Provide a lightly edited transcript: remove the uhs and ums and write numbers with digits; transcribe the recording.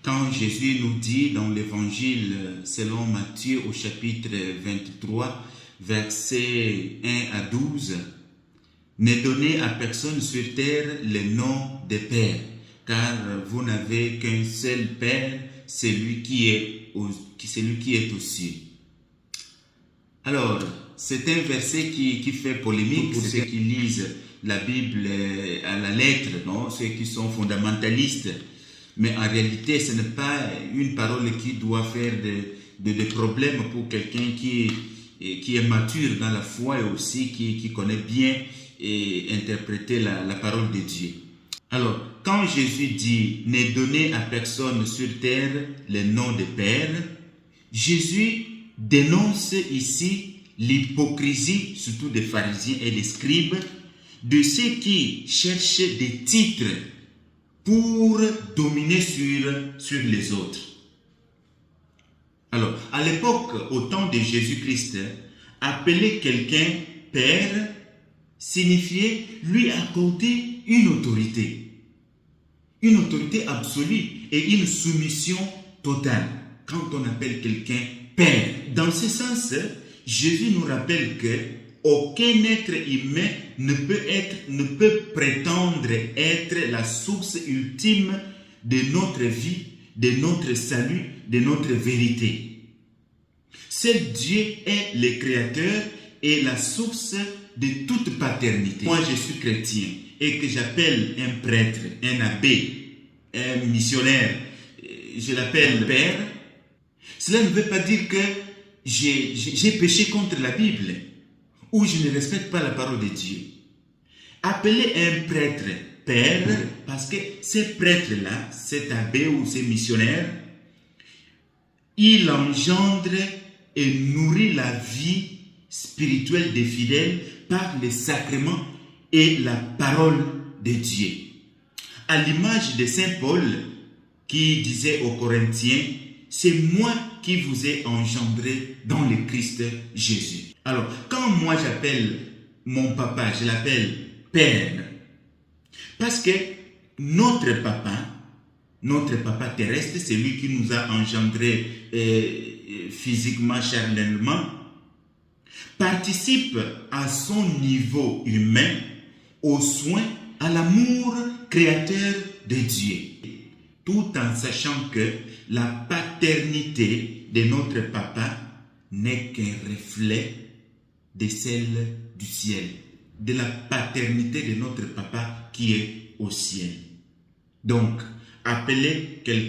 quand Jésus nous dit dans l'évangile selon Matthieu au chapitre 23, versets 1 à 12, « Ne donnez à personne sur terre le nom de Père, car vous n'avez qu'un seul Père, celui qui est aux cieux. » Alors, c'est un verset qui fait polémique pour ceux qui lisent la Bible à la lettre, non? Ceux qui sont fondamentalistes. Mais en réalité, ce n'est pas une parole qui doit faire de problèmes pour quelqu'un qui est mature dans la foi et aussi qui connaît bien et interpréter la parole de Dieu. Alors, quand Jésus dit « Ne donnez à personne sur terre le nom de Père », Jésus dénonce ici l'hypocrisie, surtout des pharisiens et des scribes, de ceux qui cherchent des titres pour dominer sur les autres. Alors, à l'époque, au temps de Jésus-Christ, appeler quelqu'un Père signifiait lui accorder une autorité absolue et une soumission totale. Quand on appelle quelqu'un Père, dans ce sens, Jésus nous rappelle que aucun être humain ne peut prétendre être la source ultime de notre vie, de notre salut, de notre vérité. Seul Dieu est le créateur et la source de toute paternité. Moi, je suis chrétien et que j'appelle un prêtre, un abbé, un missionnaire, je l'appelle Père. Cela ne veut pas dire que j'ai péché contre la Bible ou je ne respecte pas la parole de Dieu. Appeler un prêtre Père, parce que ce prêtre-là, cet abbé ou ce missionnaire, il engendre et nourrit la vie spirituelle des fidèles par les sacrements et la parole de Dieu. À l'image de Saint Paul qui disait aux Corinthiens, « C'est moi qui vous ai engendré dans le Christ Jésus. » Alors, quand moi j'appelle mon papa, je l'appelle Père, parce que notre papa terrestre, c'est lui qui nous a engendrés physiquement, charnellement, participe à son niveau humain aux soins, à l'amour créateur de Dieu, tout en sachant que la paternité de notre papa n'est qu'un reflet de celle du ciel, de la paternité de notre papa qui est au ciel. Donc, appeler quelqu'un